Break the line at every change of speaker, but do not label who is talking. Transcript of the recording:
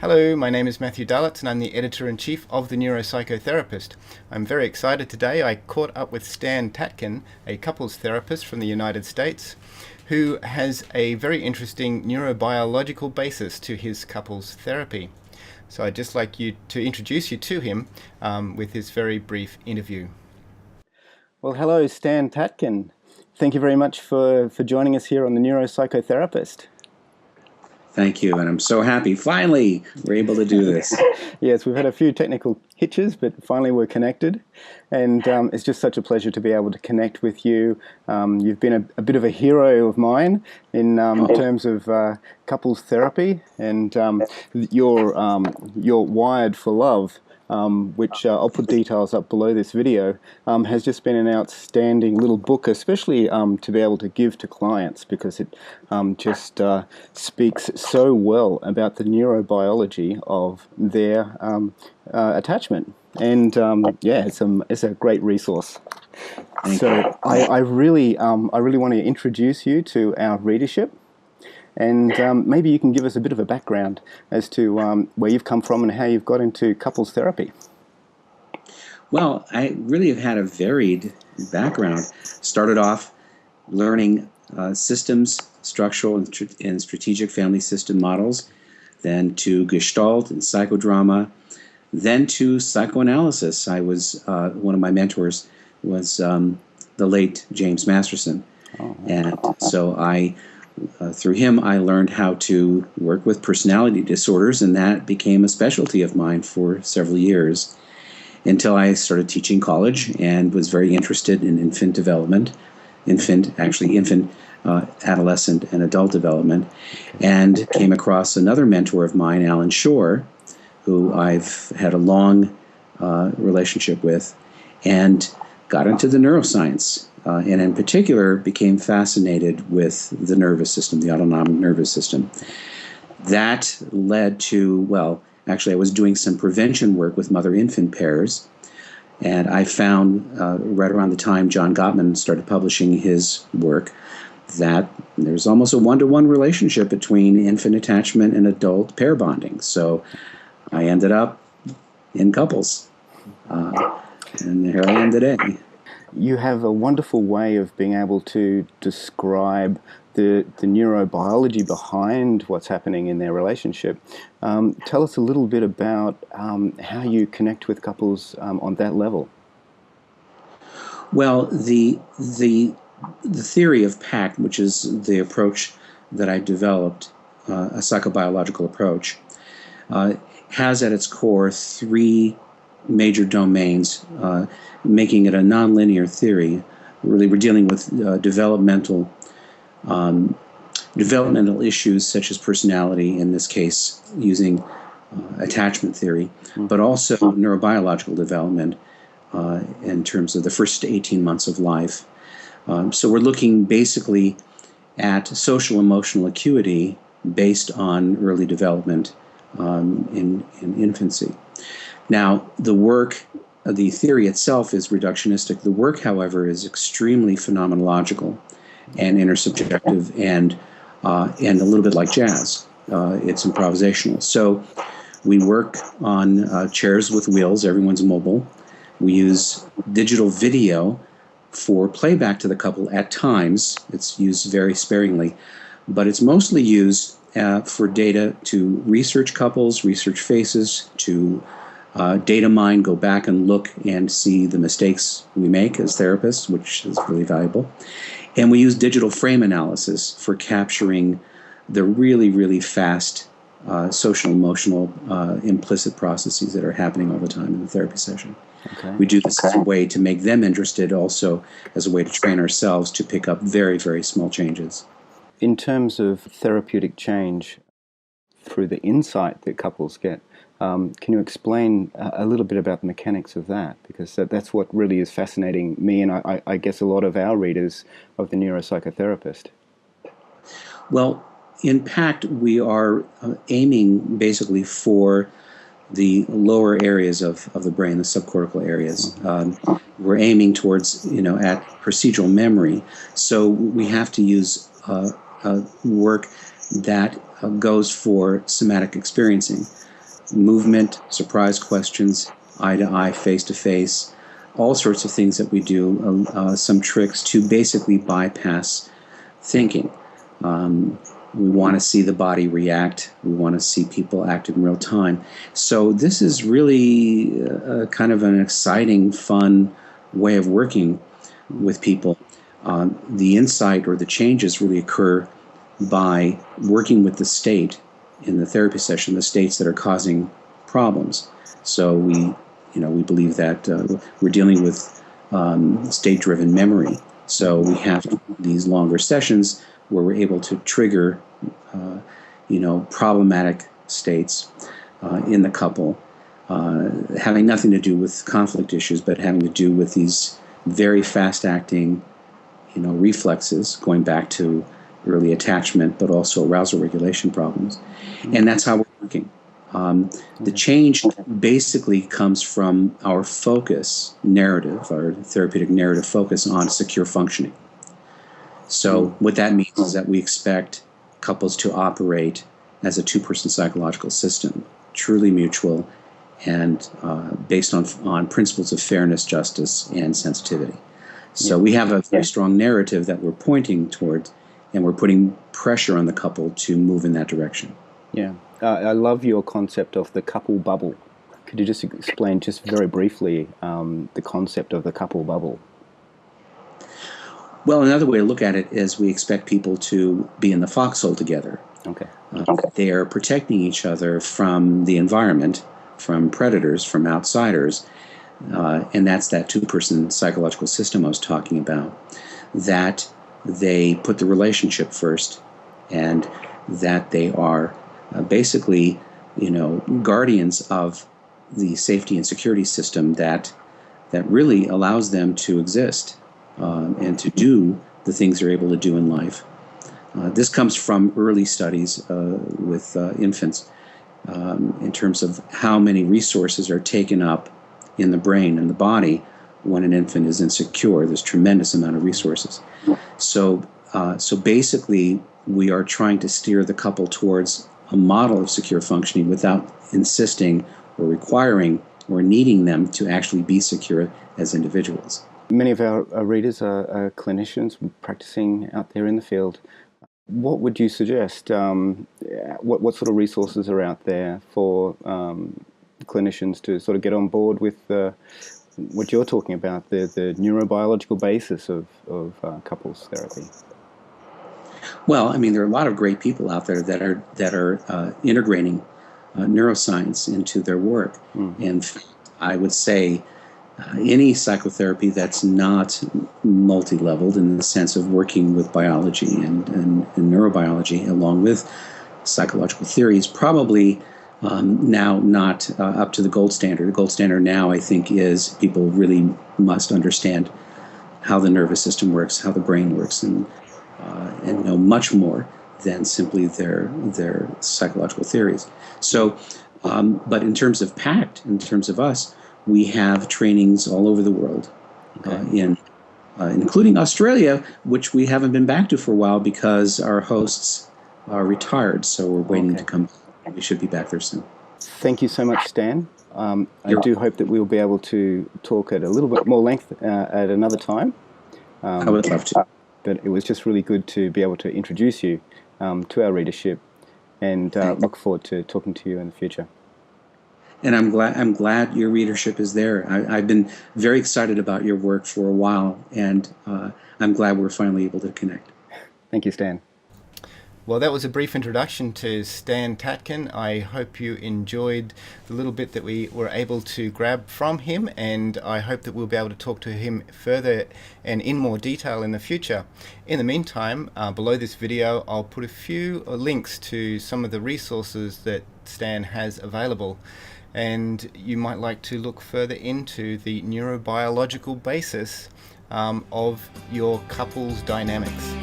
Hello, my name is Matthew Dallett and I'm the editor-in-chief of The Neuropsychotherapist. I'm very excited today. I caught up with Stan Tatkin, a couples therapist from the United States, who has a very interesting neurobiological basis to his couples therapy. So I'd just like to introduce you to him with this very brief interview. Well, hello, Stan Tatkin. Thank you very much for joining us here on The Neuropsychotherapist.
Thank you, and I'm so happy. Finally, we're able to do this.
Yes, we've had a few technical hitches, but finally we're connected. And it's just such a pleasure to be able to connect with you. You've been a bit of a hero of mine in terms of couples therapy, and you're Wired for Love, which I'll put details up below this video, has just been an outstanding little book, especially to be able to give to clients, because it just speaks so well about the neurobiology of their attachment. And yeah, it's a great resource. So I really want to introduce you to our readership. And maybe you can give us a bit of a background as to where you've come from and how you've got into couples therapy.
Well, I really have had a varied background. Started off learning systems, structural and strategic family system models, then to Gestalt and psychodrama, then to psychoanalysis. I was one of my mentors was the late James Masterson.
Oh.
And so through him, I learned how to work with personality disorders, and that became a specialty of mine for several years until I started teaching college and was very interested in infant development, adolescent, and adult development, and came across another mentor of mine, Alan Shore, who I've had a long relationship with, and got into the neuroscience. And in particular, became fascinated with the nervous system, the autonomic nervous system. That led to, well, actually I was doing some prevention work with mother-infant pairs, and I found right around the time John Gottman started publishing his work that there's almost a one-to-one relationship between infant attachment and adult pair bonding. So I ended up in couples, and here I am today.
You have a wonderful way of being able to describe the neurobiology behind what's happening in their relationship. Tell us a little bit about how you connect with couples on that level.
Well, the theory of PACT, which is the approach that I developed, a psychobiological approach, has at its core three major domains, making it a nonlinear theory. Really, we're dealing with developmental issues such as personality, in this case using attachment theory, but also neurobiological development in terms of the first 18 months of life. So we're looking basically at social emotional acuity based on early development in infancy. Now, the theory itself is reductionistic. The work, however, is extremely phenomenological and intersubjective and a little bit like jazz. It's improvisational. So we work on chairs with wheels. Everyone's mobile. We use digital video for playback to the couple at times. It's used very sparingly, but it's mostly used for data to research couples, research faces, to data mine, go back and look and see the mistakes we make as therapists, which is really valuable. And we use digital frame analysis for capturing the really, really fast social, emotional, implicit processes that are happening all the time in the therapy session.
Okay.
We do this as a way to make them interested, also as a way to train ourselves to pick up very, very small changes.
In terms of therapeutic change through the insight that couples get, can you explain a little bit about the mechanics of that? Because that's what really is fascinating me, and I guess a lot of our readers of the Neuropsychotherapist.
Well, in PACT, we are aiming basically for the lower areas of the brain, the subcortical areas. We're aiming towards, at procedural memory. So we have to use work that goes for somatic experiencing. movement, surprise questions, eye to eye, face to face, all sorts of things that we do, some tricks to basically bypass thinking. We want to see the body react. We want to see people act in real time. So this is really kind of an exciting, fun way of working with people. The insight or the changes really occur by working with the state in the therapy session, the states that are causing problems. So we believe that we're dealing with state-driven memory. So we have these longer sessions where we're able to trigger, problematic states in the couple, having nothing to do with conflict issues, but having to do with these very fast-acting, reflexes, going back to early attachment, but also arousal regulation problems. And that's how we're working. The change basically comes from our focus narrative, our therapeutic narrative focus on secure functioning. So what that means is that we expect couples to operate as a two-person psychological system, truly mutual and based on principles of fairness, justice, and sensitivity. So we have a very strong narrative that we're pointing toward, and we're putting pressure on the couple to move in that direction.
Yeah. I love your concept of the couple bubble. Could you just explain just very briefly the concept of the couple bubble?
Well, another way to look at it is we expect people to be in the foxhole together.
Okay.
They are protecting each other from the environment, from predators, from outsiders, and that's that two-person psychological system I was talking about, that they put the relationship first and that they are basically, guardians of the safety and security system that really allows them to exist and to do the things they're able to do in life. This comes from early studies with infants in terms of how many resources are taken up in the brain and the body when an infant is insecure. There's tremendous amount of resources. So basically, we are trying to steer the couple towards a model of secure functioning without insisting or requiring or needing them to actually be secure as individuals.
Many of our readers are clinicians practicing out there in the field. What would you suggest? What sort of resources are out there for clinicians to sort of get on board with what you're talking about, the neurobiological basis of couples therapy?
Well, there are a lot of great people out there that are integrating neuroscience into their work, and I would say any psychotherapy that's not multi-leveled in the sense of working with biology and neurobiology along with psychological theories probably now not up to the gold standard. The gold standard now, I think, is people really must understand how the nervous system works, how the brain works, and know much more than simply their psychological theories. So, but in terms of PACT, in terms of us, we have trainings all over the world, including Australia, which we haven't been back to for a while because our hosts are retired. So we're waiting to come. We should be back there soon.
Thank you so much, Stan. I do hope that we'll be able to talk at a little bit more length at another time.
I would love to.
But it was just really good to be able to introduce you to our readership, and look forward to talking to you in the future.
And I'm glad your readership is there. I've been very excited about your work for a while, and I'm glad we're finally able to connect.
Thank you, Stan. Well, that was a brief introduction to Stan Tatkin. I hope you enjoyed the little bit that we were able to grab from him, and I hope that we'll be able to talk to him further and in more detail in the future. In the meantime, below this video, I'll put a few links to some of the resources that Stan has available, and you might like to look further into the neurobiological basis of your couple's dynamics.